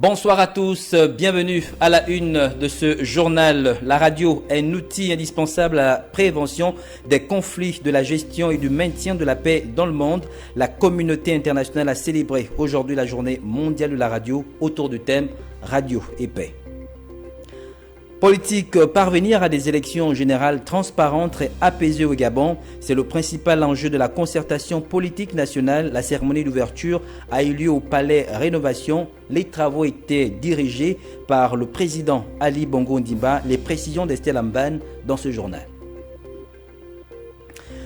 Bonsoir à tous, bienvenue à la une de ce journal. La radio est un outil indispensable à la prévention des conflits, de la gestion et du maintien de la paix dans le monde. La communauté internationale a célébré aujourd'hui la journée mondiale de la radio autour du thème Radio et paix. Politique, parvenir à des élections générales transparentes et apaisées au Gabon, c'est le principal enjeu de la concertation politique nationale. La cérémonie d'ouverture a eu lieu au Palais Rénovation. Les travaux étaient dirigés par le président Ali Bongo Ondimba. Les précisions d'Estelle Amban dans ce journal.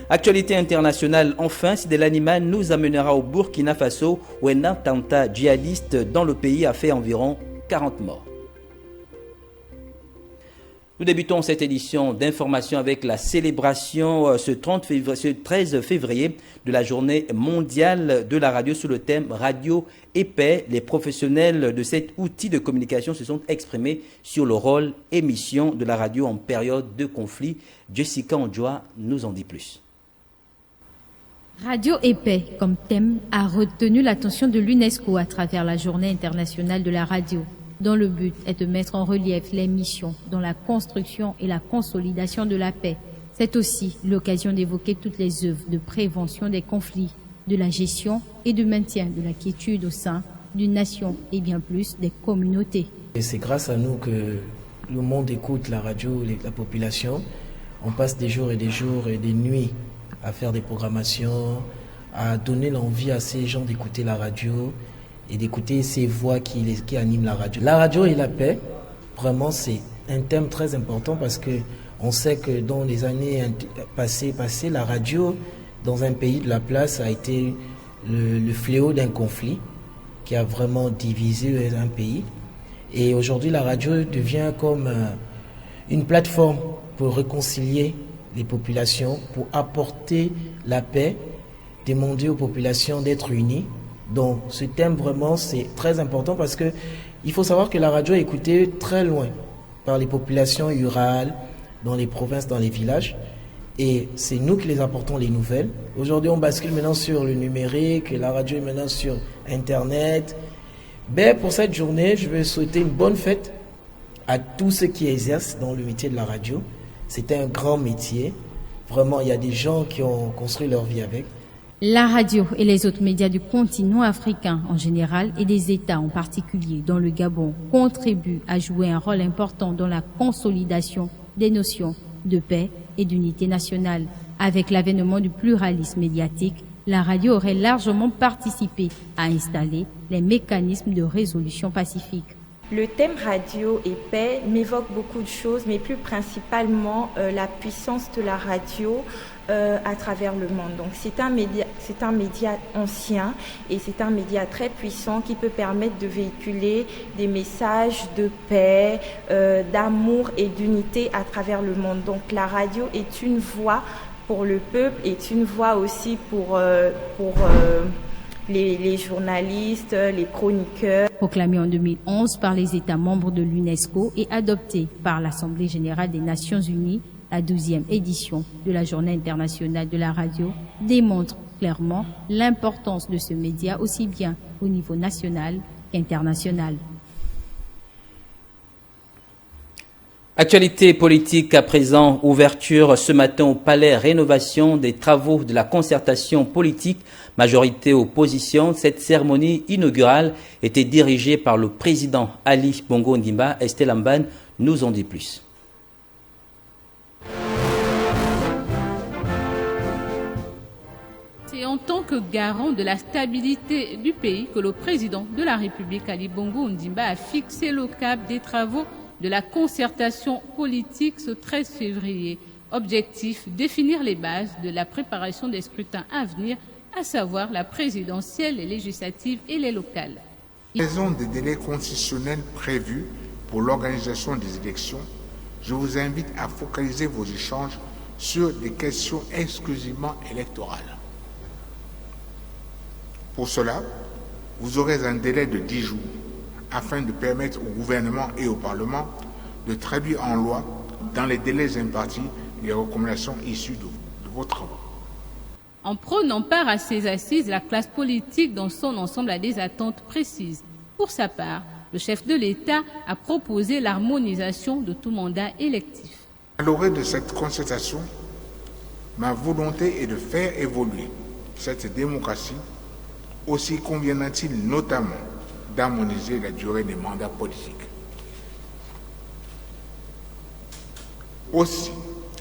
Actualité internationale, enfin, Sidel Animal nous amènera au Burkina Faso où un attentat djihadiste dans le pays a fait environ 40 morts. Nous débutons cette édition d'information avec la célébration ce 13 février de la journée mondiale de la radio sous le thème Radio et paix. Les professionnels de cet outil de communication se sont exprimés sur le rôle et mission de la radio en période de conflit. Jessica Ondjoa nous en dit plus. Radio et paix comme thème a retenu l'attention de l'UNESCO à travers la journée internationale de la radio, dont le but est de mettre en relief les missions dans la construction et la consolidation de la paix. C'est aussi l'occasion d'évoquer toutes les œuvres de prévention des conflits, de la gestion et de maintien de la quiétude au sein d'une nation et bien plus des communautés. Et c'est grâce à nous que le monde écoute la radio, la population. On passe des jours et des nuits à faire des programmations, à donner l'envie à ces gens d'écouter la radio et d'écouter ces voix qui animent la radio. La radio et la paix, vraiment c'est un thème très important parce que on sait que dans les années passées, la radio dans un pays de la place a été le fléau d'un conflit qui a vraiment divisé un pays. Et aujourd'hui la radio devient comme une plateforme pour réconcilier les populations, pour apporter la paix, demander aux populations d'être unies. Donc ce thème vraiment c'est très important parce que il faut savoir que la radio est écoutée très loin par les populations rurales, dans les provinces, dans les villages, et c'est nous qui les apportons les nouvelles. Aujourd'hui on bascule maintenant sur le numérique, la radio est maintenant sur internet. Pour cette journée je veux souhaiter une bonne fête à tous ceux qui exercent dans le métier de la radio. C'est un grand métier, vraiment il y a des gens qui ont construit leur vie avec. La radio et les autres médias du continent africain en général et des États en particulier dont le Gabon contribuent à jouer un rôle important dans la consolidation des notions de paix et d'unité nationale. Avec l'avènement du pluralisme médiatique, la radio aurait largement participé à installer les mécanismes de résolution pacifique. Le thème radio et paix m'évoque beaucoup de choses, mais plus principalement la puissance de la radio à travers le monde. Donc c'est un média ancien et c'est un média très puissant qui peut permettre de véhiculer des messages de paix, d'amour et d'unité à travers le monde. Donc la radio est une voix pour le peuple, est une voix aussi pour les journalistes, les chroniqueurs. Proclamé en 2011 par les États membres de l'UNESCO et adopté par l'Assemblée générale des Nations unies, la 12e édition de la Journée internationale de la radio démontre clairement l'importance de ce média aussi bien au niveau national qu'international. Actualité politique à présent, ouverture ce matin au Palais Rénovation des travaux de la concertation politique, majorité opposition. Cette cérémonie inaugurale était dirigée par le président Ali Bongo Ondimba. Estelle Amban nous en dit plus. C'est en tant que garant de la stabilité du pays que le président de la République Ali Bongo Ondimba a fixé le cap des travaux de la concertation politique ce 13 février. Objectif, définir les bases de la préparation des scrutins à venir, à savoir la présidentielle, les législatives et les locales. En raison des délais constitutionnels prévus pour l'organisation des élections, je vous invite à focaliser vos échanges sur des questions exclusivement électorales. Pour cela, vous aurez un délai de 10 jours afin de permettre au gouvernement et au Parlement de traduire en loi, dans les délais impartis, les recommandations issues de vos travaux. En prenant part à ces assises, la classe politique dans son ensemble a des attentes précises. Pour sa part, le chef de l'État a proposé l'harmonisation de tout mandat électif. À l'orée de cette concertation, ma volonté est de faire évoluer cette démocratie. Aussi conviendra-t-il notamment d'harmoniser la durée des mandats politiques.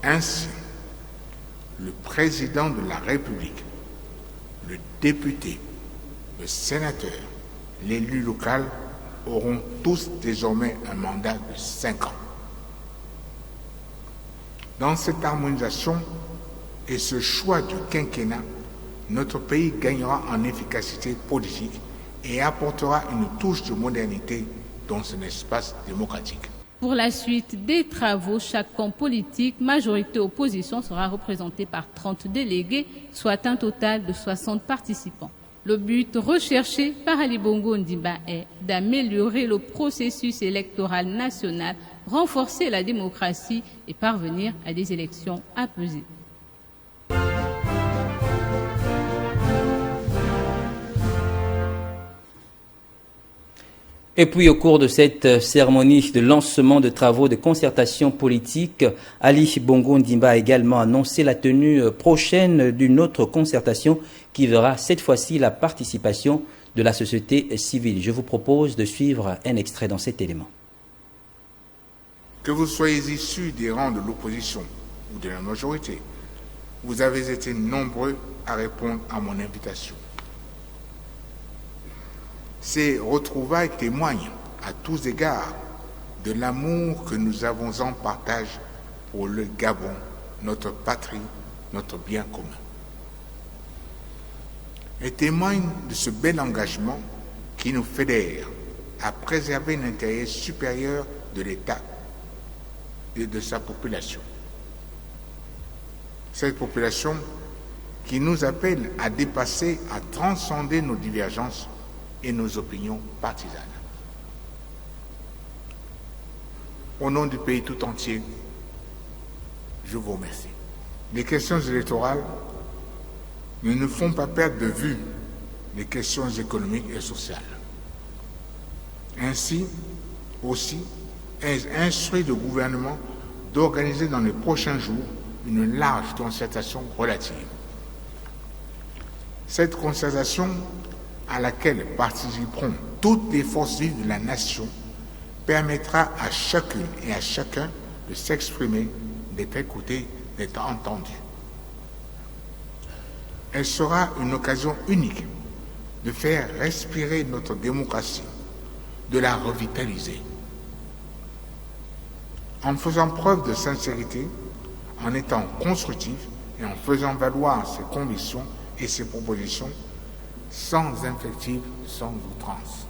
Ainsi, le président de la République, le député, le sénateur, l'élu local auront tous désormais un mandat de 5 ans. Dans cette harmonisation et ce choix du quinquennat, notre pays gagnera en efficacité politique et apportera une touche de modernité dans son espace démocratique. Pour la suite des travaux, chaque camp politique, majorité opposition, sera représenté par 30 délégués, soit un total de 60 participants. Le but recherché par Ali Bongo Ondimba est d'améliorer le processus électoral national, renforcer la démocratie et parvenir à des élections apaisées. Et puis au cours de cette cérémonie de lancement de travaux de concertation politique, Ali Bongo Ondimba a également annoncé la tenue prochaine d'une autre concertation qui verra cette fois-ci la participation de la société civile. Je vous propose de suivre un extrait dans cet élément. Que vous soyez issus des rangs de l'opposition ou de la majorité, vous avez été nombreux à répondre à mon invitation. Ces retrouvailles témoignent à tous égards de l'amour que nous avons en partage pour le Gabon, notre patrie, notre bien commun. Et témoignent de ce bel engagement qui nous fédère à préserver l'intérêt supérieur de l'État et de sa population. Cette population qui nous appelle à dépasser, à transcender nos divergences et nos opinions partisanes. Au nom du pays tout entier, je vous remercie. Les questions électorales ne nous font pas perdre de vue les questions économiques et sociales. Ainsi, aussi, ai-je instruit le gouvernement d'organiser dans les prochains jours une large concertation relative. Cette concertation, à laquelle participeront toutes les forces vives de la nation, permettra à chacune et à chacun de s'exprimer, d'être écouté, d'être entendu. Elle sera une occasion unique de faire respirer notre démocratie, de la revitaliser. En faisant preuve de sincérité, en étant constructif et en faisant valoir ses convictions et ses propositions, sans invective, sans outrance.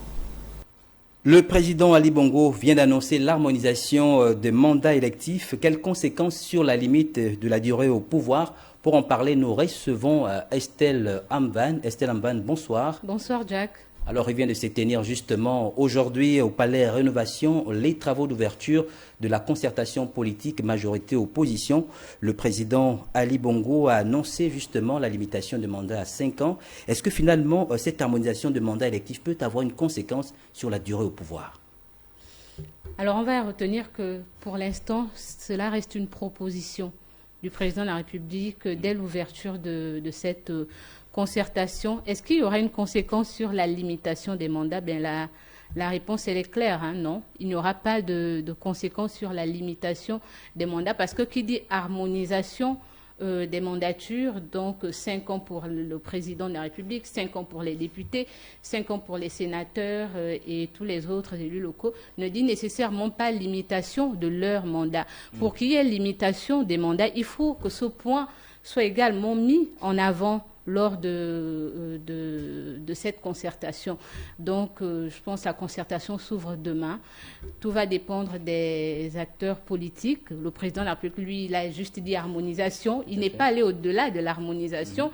Le président Ali Bongo vient d'annoncer l'harmonisation des mandats électifs. Quelles conséquences sur la limite de la durée au pouvoir? Pour en parler, nous recevons Estelle Amban. Estelle Amban, bonsoir. Bonsoir Jack. Alors, il vient de se tenir justement aujourd'hui au Palais Rénovation les travaux d'ouverture de la concertation politique majorité-opposition. Le président Ali Bongo a annoncé justement la limitation de mandat à 5 ans. Est-ce que finalement, cette harmonisation de mandat électif peut avoir une conséquence sur la durée au pouvoir? Alors, on va retenir que pour l'instant, cela reste une proposition du président de la République dès l'ouverture de cette concertation. Est-ce qu'il y aura une conséquence sur la limitation des mandats? Bien, la réponse, elle est claire, hein, non. Il n'y aura pas de conséquence sur la limitation des mandats parce que qui dit harmonisation des mandatures, donc 5 ans pour le président de la République, 5 ans pour les députés, 5 ans pour les sénateurs et tous les autres élus locaux, ne dit nécessairement pas limitation de leur mandat. Pour qu'il y ait limitation des mandats, il faut que ce point soit également mis en avant lors de cette concertation. Donc, je pense que la concertation s'ouvre demain. Tout va dépendre des acteurs politiques. Le président de la République, lui, il a juste dit harmonisation. Il n'est pas allé au-delà de l'harmonisation.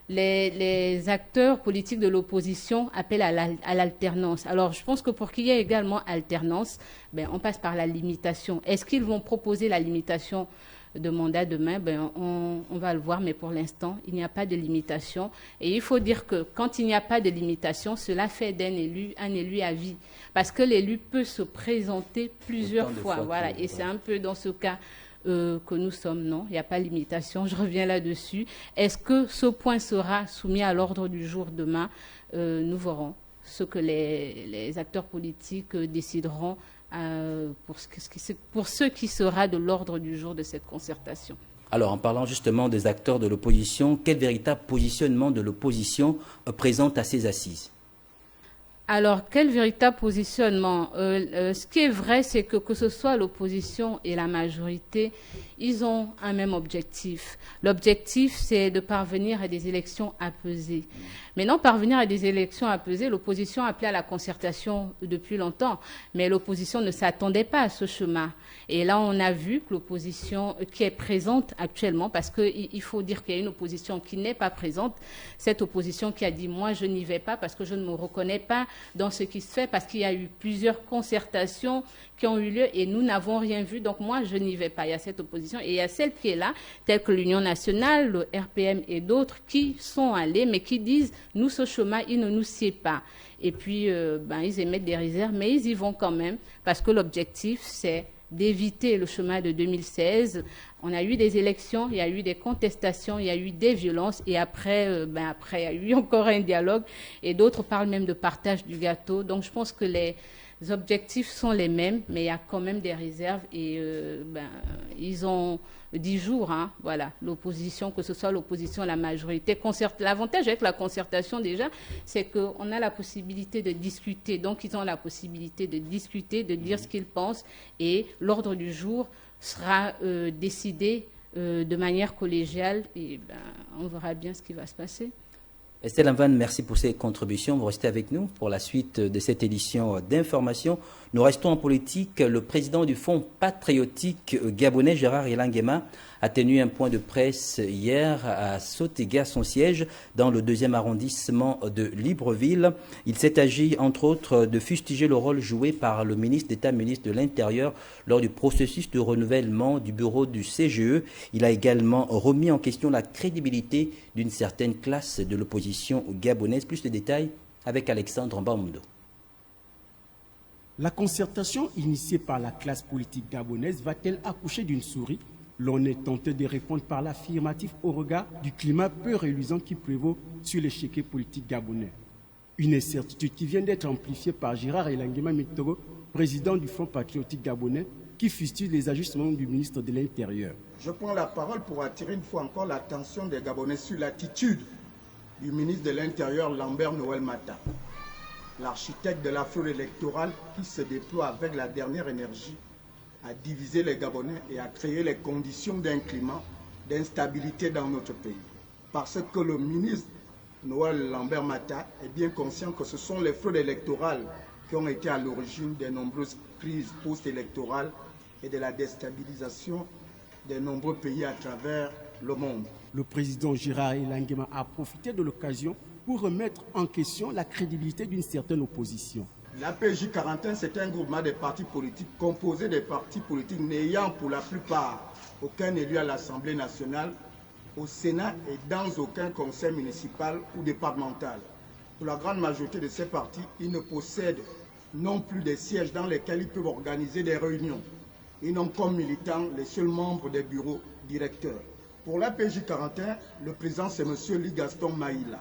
Les acteurs politiques de l'opposition appellent à l'alternance. Alors, je pense que pour qu'il y ait également alternance, on passe par la limitation. Est-ce qu'ils vont proposer la limitation de mandat demain, on va le voir, mais pour l'instant, il n'y a pas de limitation. Et il faut dire que quand il n'y a pas de limitation, cela fait d'un élu un élu à vie. Parce que l'élu peut se présenter plusieurs fois. Voilà. Et c'est un peu dans ce cas que nous sommes. Non, il n'y a pas de limitation. Je reviens là-dessus. Est-ce que ce point sera soumis à l'ordre du jour demain? Nous verrons ce que les acteurs politiques décideront pour ce qui sera de l'ordre du jour de cette concertation. Alors, en parlant justement des acteurs de l'opposition, quel véritable positionnement de l'opposition présente à ces assises? Alors, quel véritable positionnement? Ce qui est vrai, c'est que ce soit l'opposition et la majorité, ils ont un même objectif. L'objectif, c'est de parvenir à des élections apaisées. Maintenant, parvenir à des élections apaisées, l'opposition appelait à la concertation depuis longtemps, mais l'opposition ne s'attendait pas à ce chemin. Et là, on a vu que l'opposition qui est présente actuellement, parce qu'il faut dire qu'il y a une opposition qui n'est pas présente, cette opposition qui a dit « moi, je n'y vais pas parce que je ne me reconnais pas dans ce qui se fait, parce qu'il y a eu plusieurs concertations qui ont eu lieu et nous n'avons rien vu, donc moi, je n'y vais pas ». Il y a cette opposition et il y a celle qui est là, telle que l'Union nationale, le RPM et d'autres qui sont allés, mais qui disent « nous, ce chemin, il ne nous sied pas ». Et puis, ils émettent des réserves, mais ils y vont quand même, parce que l'objectif, c'est d'éviter le chemin de 2016. On a eu des élections, il y a eu des contestations, il y a eu des violences et après, il y a eu encore un dialogue et d'autres parlent même de partage du gâteau. Donc je pense que les objectifs sont les mêmes, mais il y a quand même des réserves et ils ont 10 jours, voilà, l'opposition, que ce soit l'opposition ou la majorité. L'avantage avec la concertation déjà, c'est qu'on a la possibilité de discuter. Donc ils ont la possibilité de discuter, de dire ce qu'ils pensent et l'ordre du jour sera décidé de manière collégiale et on verra bien ce qui va se passer. Estelle Anvan, merci pour ces contributions. Vous restez avec nous pour la suite de cette édition d'information. Nous restons en politique. Le président du Fonds patriotique gabonais, Gérard Elangema, a tenu un point de presse hier à Sotega, son siège, dans le 2e arrondissement de Libreville. Il s'est agi, entre autres, de fustiger le rôle joué par le ministre d'État, ministre de l'Intérieur, lors du processus de renouvellement du bureau du CGE. Il a également remis en question la crédibilité d'une certaine classe de l'opposition gabonaise. Plus de détails avec Alexandre Mbamoundo. La concertation initiée par la classe politique gabonaise va-t-elle accoucher d'une souris? L'on est tenté de répondre par l'affirmatif au regard du climat peu reluisant qui prévaut sur l'échiquier politique gabonais. Une incertitude qui vient d'être amplifiée par Gérard Elangema Mitoro, président du Fonds patriotique gabonais, qui fustige les ajustements du ministre de l'Intérieur. Je prends la parole pour attirer une fois encore l'attention des Gabonais sur l'attitude du ministre de l'Intérieur, Lambert Noël Mata, l'architecte de la fraude électorale qui se déploie avec la dernière énergie à diviser les Gabonais et à créer les conditions d'un climat d'instabilité dans notre pays. Parce que le ministre Noël Lambert Mata est bien conscient que ce sont les fraudes électorales qui ont été à l'origine des nombreuses crises post-électorales et de la déstabilisation de nombreux pays à travers le monde. Le président Gérard Elangema a profité de l'occasion pour remettre en question la crédibilité d'une certaine opposition. L'APJ 41, c'est un groupement de partis politiques composé de partis politiques n'ayant pour la plupart aucun élu à l'Assemblée nationale, au Sénat et dans aucun conseil municipal ou départemental. Pour la grande majorité de ces partis, ils ne possèdent non plus des sièges dans lesquels ils peuvent organiser des réunions. Ils n'ont comme militants les seuls membres des bureaux directeurs. Pour l'APJ 41, le président c'est M. Ly Gaston Maïla.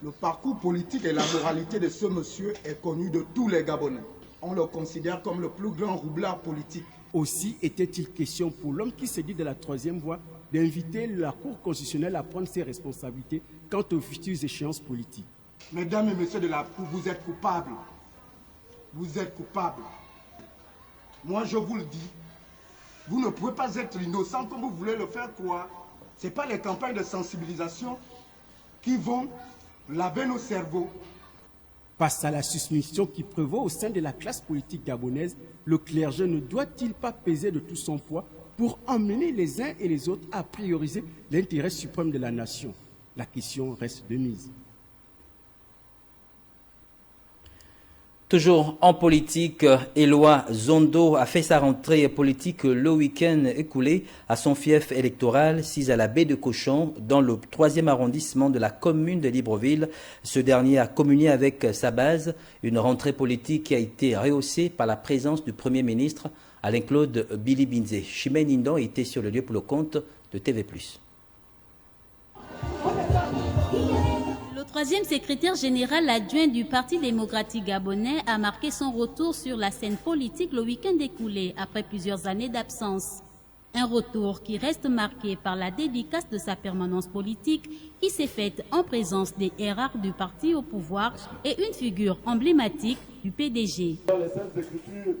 Le parcours politique et la moralité de ce monsieur est connu de tous les Gabonais. On le considère comme le plus grand roublard politique. Aussi était-il question pour l'homme qui se dit de la troisième voie d'inviter la Cour constitutionnelle à prendre ses responsabilités quant aux futures échéances politiques. Mesdames et messieurs de la Cour, vous êtes coupables. Vous êtes coupables. Moi, je vous le dis, vous ne pouvez pas être innocent comme vous voulez le faire croire. Ce n'est pas les campagnes de sensibilisation qui vont laver nos cerveaux. Face à la suspicion qui prévaut au sein de la classe politique gabonaise, le clergé ne doit-il pas peser de tout son poids pour emmener les uns et les autres à prioriser l'intérêt suprême de la nation? La question reste de mise. Toujours en politique, Éloi Zondo a fait sa rentrée politique le week-end écoulé à son fief électoral, 6 à la baie de Cochon, dans le 3e arrondissement de la commune de Libreville. Ce dernier a communié avec sa base, une rentrée politique qui a été rehaussée par la présence du Premier ministre Alain-Claude Bilibinze. Chimène Indon était sur le lieu pour le compte de TV+. Le troisième secrétaire général adjoint du Parti démocratique gabonais a marqué son retour sur la scène politique le week-end écoulé après plusieurs années d'absence. Un retour qui reste marqué par la dédicace de sa permanence politique qui s'est faite en présence des hiérarques du parti au pouvoir et une figure emblématique du PDG. Dans les Saintes Écritures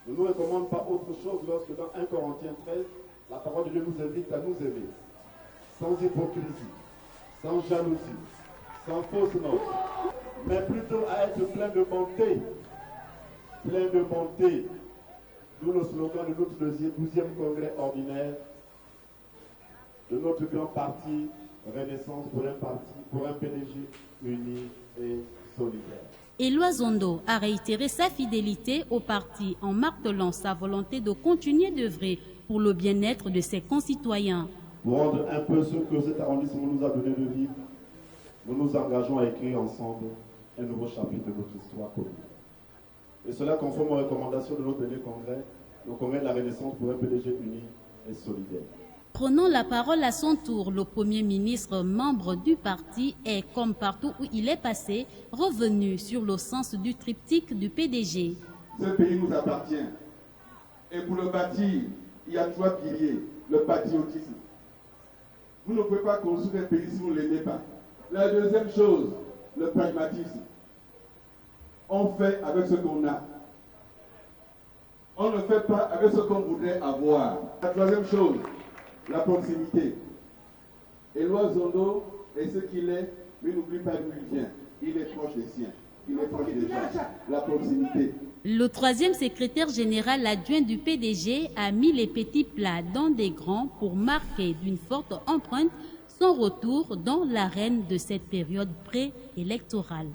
ne nous recommande pas autre chose lorsque dans 1 Corinthiens 13, la parole de Dieu nous invite à nous aimer, sans hypocrisie, sans jalousie, sans fausse note, mais plutôt à être plein de bonté. Plein de bonté. D'où le slogan de notre 12e congrès ordinaire de notre grand parti Renaissance pour un PDG uni et solidaire. Éloi Zondo a réitéré sa fidélité au parti en martelant sa volonté de continuer d'œuvrer pour le bien-être de ses concitoyens. Pour rendre un peu ce que cet arrondissement nous a donné de vivre, nous nous engageons à écrire ensemble un nouveau chapitre de notre histoire commune. Et cela conforme aux recommandations de notre dernier congrès, le congrès de la Renaissance pour un PDG uni et solidaire. Prenant la parole à son tour, le Premier ministre, membre du parti, est, comme partout où il est passé, revenu sur le sens du triptyque du PDG. Ce pays nous appartient. Et pour le bâtir, il y a 3 piliers. Le patriotisme. Vous ne pouvez pas construire un pays si vous ne l'aimez pas. La deuxième chose, le pragmatisme. On fait avec ce qu'on a. On ne fait pas avec ce qu'on voudrait avoir. La troisième chose, la proximité. Éloi Zondo est ce qu'il est, mais n'oublie pas d'où il vient. Il est proche des siens. Il est proche des gens. La proximité. Le troisième secrétaire général adjoint du PDG a mis les petits plats dans des grands pour marquer d'une forte empreinte son retour dans l'arène de cette période préélectorale.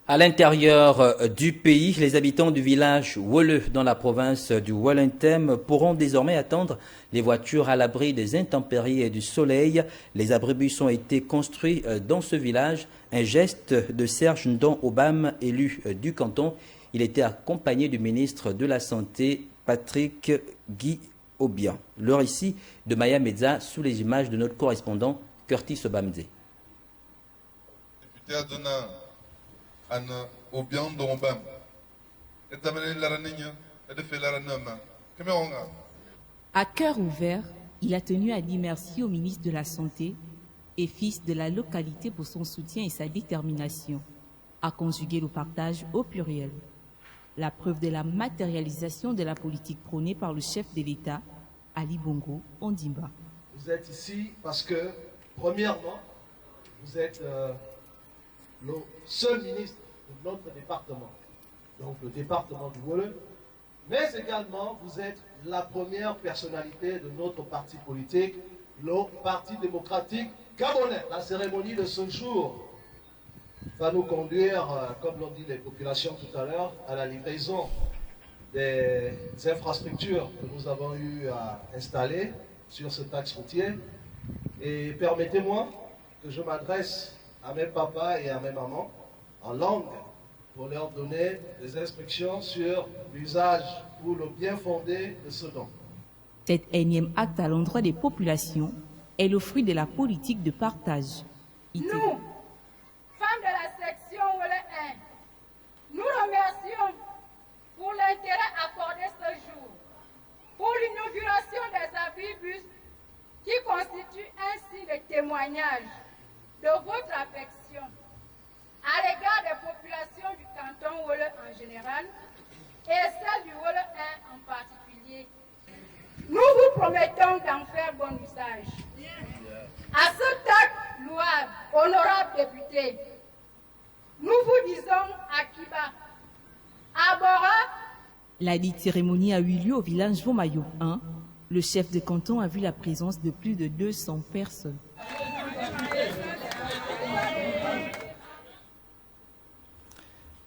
À l'intérieur du pays, les habitants du village Wole dans la province du Walentem pourront désormais attendre les voitures à l'abri des intempéries et du soleil. Les abribus ont été construits dans ce village, un geste de Serge Ndon Obam, élu du canton. Il était accompagné du ministre de la Santé, Patrick Guy Obian. Le récit de Maya Medza sous les images de notre correspondant Curtis Obamze. À cœur ouvert, il a tenu à dire merci au ministre de la Santé et fils de la localité pour son soutien et sa détermination à conjuguer le partage au pluriel. La preuve de la matérialisation de la politique prônée par le chef de l'État, Ali Bongo Ondimba. Vous êtes ici parce que, premièrement, vous êtes le seul ministre de notre département, donc le département du Wole, mais également vous êtes la première personnalité de notre parti politique, le Parti démocratique gabonais. La cérémonie de ce jour va nous conduire, comme l'ont dit les populations tout à l'heure, à la livraison des infrastructures que nous avons eu à installer sur ce axe routier. Et permettez-moi que je m'adresse à mes papas et à mes mamans en langue pour leur donner des instructions sur l'usage ou le bien fondé de ce don. Cet énième acte à l'endroit des populations est le fruit de la politique de partage. Nous, femmes de la section Wole 1, nous remercions pour l'intérêt accordé ce jour pour l'inauguration des abribus qui constitue ainsi le témoignage de votre affection à l'égard des populations du canton Wole en général et celles du Wole 1 en particulier. Nous vous promettons d'en faire bon usage. À cet acte louable, honorable député, nous vous disons Akiba, Abora. La dite cérémonie a eu lieu au village Vomayo 1. Le chef de canton a vu la présence de plus de 200 personnes.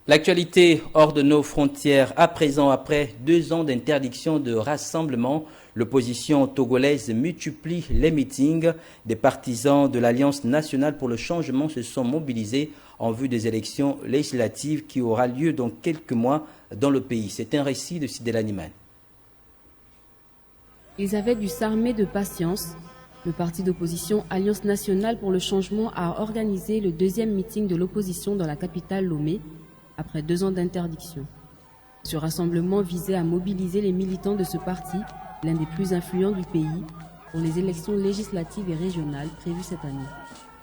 L'actualité hors de nos frontières, à présent, après 2 ans d'interdiction de rassemblement, l'opposition togolaise multiplie les meetings. Des partisans de l'Alliance nationale pour le changement se sont mobilisés en vue des élections législatives qui aura lieu dans quelques mois dans le pays. C'est un récit de Sidela Niman. Ils avaient dû s'armer de patience. Le parti d'opposition Alliance nationale pour le changement a organisé le 2e meeting de l'opposition dans la capitale Lomé, après 2 ans d'interdiction. Ce rassemblement visait à mobiliser les militants de ce parti, l'un des plus influents du pays, pour les élections législatives et régionales prévues cette année.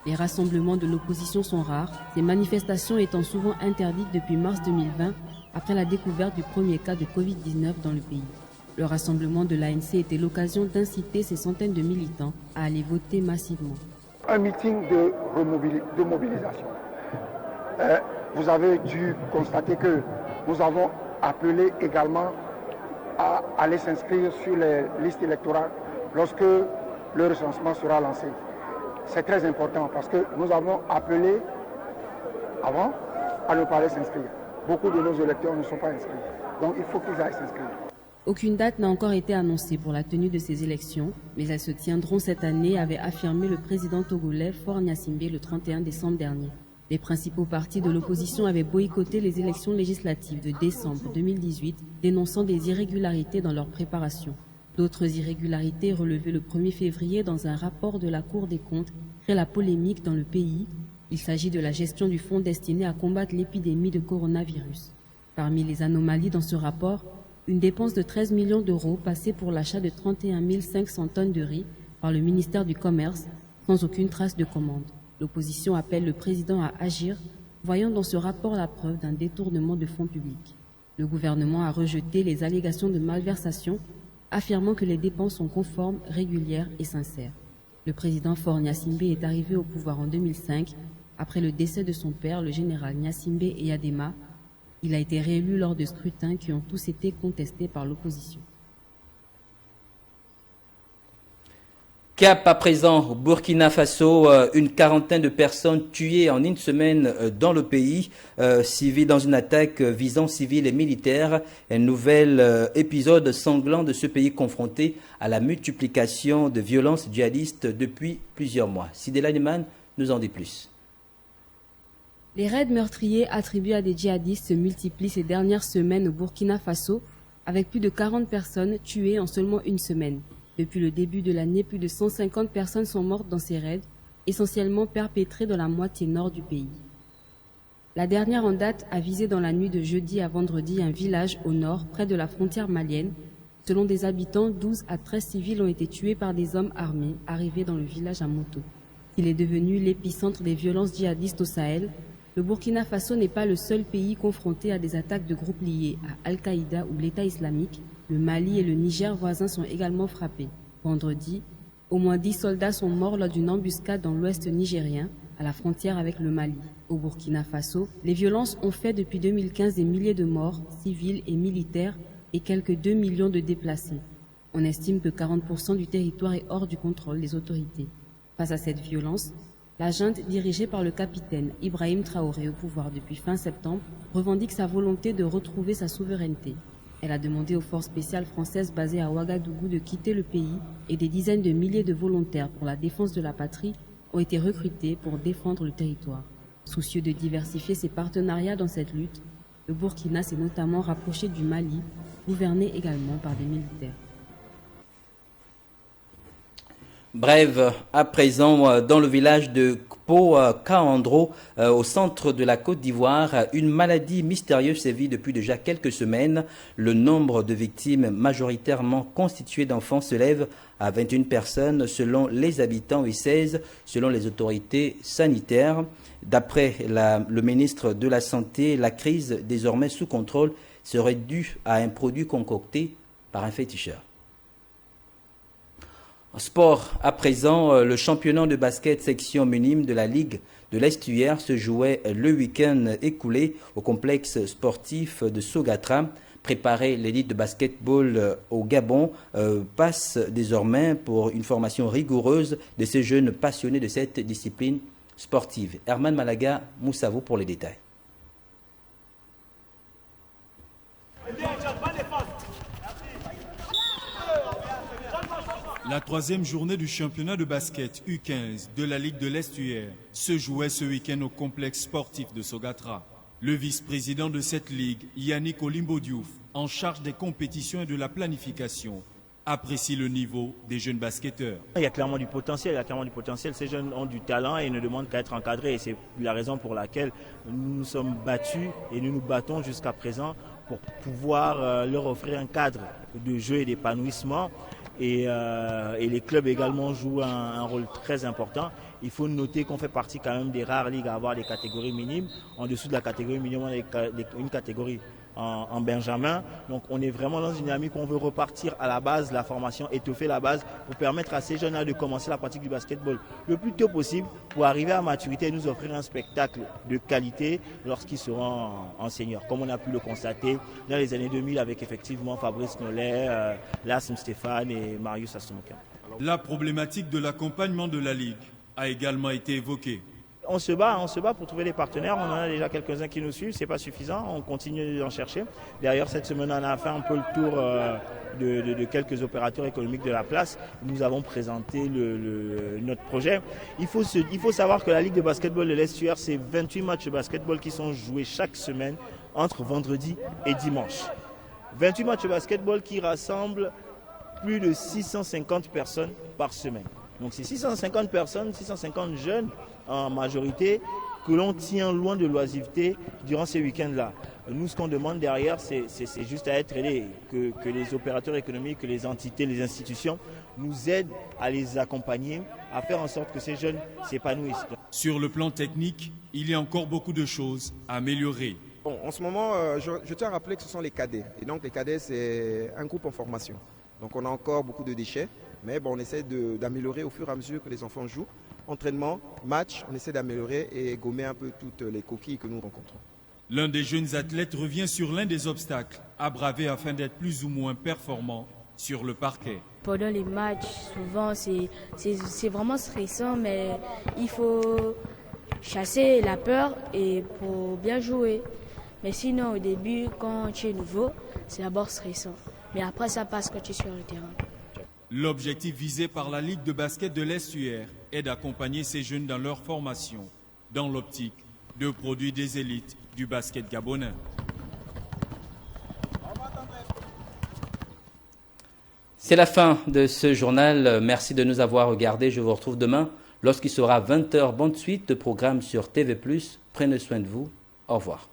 Les rassemblements de l'opposition sont rares, ces manifestations étant souvent interdites depuis mars 2020, après la découverte du premier cas de Covid-19 dans le pays. Le rassemblement de l'ANC était l'occasion d'inciter ces centaines de militants à aller voter massivement. Un meeting de mobilisation. Vous avez dû constater que nous avons appelé également à aller s'inscrire sur les listes électorales lorsque le recensement sera lancé. C'est très important parce que nous avons appelé avant à ne pas aller s'inscrire. Beaucoup de nos électeurs ne sont pas inscrits. Donc il faut qu'ils aillent s'inscrire. Aucune date n'a encore été annoncée pour la tenue de ces élections, mais elles se tiendront cette année, avait affirmé le président togolais Faure Gnassingbé le 31 décembre dernier. Les principaux partis de l'opposition avaient boycotté les élections législatives de décembre 2018, dénonçant des irrégularités dans leur préparation. D'autres irrégularités relevées le 1er février dans un rapport de la Cour des comptes créent la polémique dans le pays. Il s'agit de la gestion du fonds destiné à combattre l'épidémie de coronavirus. Parmi les anomalies dans ce rapport, une dépense de 13 millions d'euros passée pour l'achat de 31 500 tonnes de riz par le ministère du Commerce, sans aucune trace de commande. L'opposition appelle le président à agir, voyant dans ce rapport la preuve d'un détournement de fonds publics. Le gouvernement a rejeté les allégations de malversation, affirmant que les dépenses sont conformes, régulières et sincères. Le président Faure Gnassingbé est arrivé au pouvoir en 2005, après le décès de son père, le général Gnassingbé Eyadema. Il a été réélu lors de scrutins qui ont tous été contestés par l'opposition. Cap à présent, Burkina Faso, une quarantaine de personnes tuées en une semaine dans le pays, dans une attaque visant civils et militaires. Un nouvel épisode sanglant de ce pays confronté à la multiplication de violences djihadistes depuis plusieurs mois. Sidela Niman nous en dit plus. Les raids meurtriers attribués à des djihadistes se multiplient ces dernières semaines au Burkina Faso, avec plus de 40 personnes tuées en seulement une semaine. Depuis le début de l'année, plus de 150 personnes sont mortes dans ces raids, essentiellement perpétrés dans la moitié nord du pays. La dernière en date a visé dans la nuit de jeudi à vendredi un village au nord, près de la frontière malienne. Selon des habitants, 12 à 13 civils ont été tués par des hommes armés arrivés dans le village à moto. Il est devenu l'épicentre des violences djihadistes au Sahel. Le Burkina Faso n'est pas le seul pays confronté à des attaques de groupes liés à Al-Qaïda ou l'État islamique. Le Mali et le Niger voisins sont également frappés. Vendredi, au moins 10 soldats sont morts lors d'une embuscade dans l'ouest nigérien, à la frontière avec le Mali. Au Burkina Faso, les violences ont fait depuis 2015 des milliers de morts, civils et militaires, et quelques 2 millions de déplacés. On estime que 40% du territoire est hors du contrôle des autorités. Face à cette violence, la junte dirigée par le capitaine Ibrahim Traoré au pouvoir depuis fin septembre revendique sa volonté de retrouver sa souveraineté. Elle a demandé aux forces spéciales françaises basées à Ouagadougou de quitter le pays et des dizaines de milliers de volontaires pour la défense de la patrie ont été recrutés pour défendre le territoire. Soucieux de diversifier ses partenariats dans cette lutte, le Burkina s'est notamment rapproché du Mali, gouverné également par des militaires. Bref, à présent, dans le village de Kpo-Kaandro, au centre de la Côte d'Ivoire, une maladie mystérieuse sévit depuis déjà quelques semaines. Le nombre de victimes majoritairement constituées d'enfants se lève à 21 personnes selon les habitants et 16 selon les autorités sanitaires. D'après le ministre de la Santé, la crise désormais sous contrôle serait due à un produit concocté par un féticheur. Sport, à présent, le championnat de basket section minime de la Ligue de l'Estuaire se jouait le week-end écoulé au complexe sportif de Sogatra. Préparer l'élite de basketball au Gabon passe désormais pour une formation rigoureuse de ces jeunes passionnés de cette discipline sportive. Herman Malaga Moussavou pour les détails. La troisième journée du championnat de basket U15 de la Ligue de l'Estuaire se jouait ce week-end au complexe sportif de Sogatra. Le vice-président de cette ligue, Yannick Olimbo Diouf, en charge des compétitions et de la planification, apprécie le niveau des jeunes basketteurs. Il y a clairement du potentiel, Ces jeunes ont du talent et ne demandent qu'à être encadrés. Et c'est la raison pour laquelle nous nous sommes battus et nous nous battons jusqu'à présent pour pouvoir leur offrir un cadre de jeu et d'épanouissement. Et les clubs également jouent un rôle très important. Il faut noter qu'on fait partie quand même des rares ligues à avoir des catégories minimes. En dessous de la catégorie minime, on a une catégorie en Benjamin. Donc on est vraiment dans une dynamique où on veut repartir à la base, la formation, étoffer la base pour permettre à ces jeunes-là de commencer la pratique du basketball le plus tôt possible pour arriver à maturité et nous offrir un spectacle de qualité lorsqu'ils seront en senior. Comme on a pu le constater dans les années 2000 avec effectivement Fabrice Nollet, Lassem Stéphane et Marius Asumuka. La problématique de l'accompagnement de la Ligue a également été évoquée. On se bat pour trouver des partenaires. On en a déjà quelques-uns qui nous suivent, c'est pas suffisant. On continue d'en chercher. D'ailleurs, cette semaine, on a fait un peu le tour de quelques opérateurs économiques de la place. Nous avons présenté notre projet. Il faut savoir que la Ligue de basketball de l'Estuaire, c'est 28 matchs de basketball qui sont joués chaque semaine entre vendredi et dimanche. 28 matchs de basketball qui rassemblent plus de 650 personnes par semaine. Donc c'est 650 personnes, 650 jeunes en majorité que l'on tient loin de l'oisiveté durant ces week-ends-là. Nous, ce qu'on demande derrière, c'est juste à être aidés, que les opérateurs économiques, que les entités, les institutions nous aident à les accompagner, à faire en sorte que ces jeunes s'épanouissent. Sur le plan technique, il y a encore beaucoup de choses à améliorer. Bon, en ce moment, je tiens à rappeler que ce sont les cadets. Et donc les cadets, c'est un groupe en formation. Donc on a encore beaucoup de déchets, mais bon, on essaie d'améliorer au fur et à mesure que les enfants jouent. Entraînement, match, on essaie d'améliorer et gommer un peu toutes les coquilles que nous rencontrons. L'un des jeunes athlètes revient sur l'un des obstacles à braver afin d'être plus ou moins performant sur le parquet. Pendant les matchs, souvent c'est vraiment stressant, mais il faut chasser la peur et pour bien jouer. Mais sinon, au début, quand tu es nouveau, c'est d'abord stressant. Mais après, ça passe quand tu es sur le terrain. L'objectif visé par la Ligue de basket de l'Estuaire est d'accompagner ces jeunes dans leur formation, dans l'optique de produire des élites du basket gabonais. C'est la fin de ce journal. Merci de nous avoir regardés. Je vous retrouve demain lorsqu'il sera 20h. Bonne suite de programme sur TV+. Prenez soin de vous. Au revoir.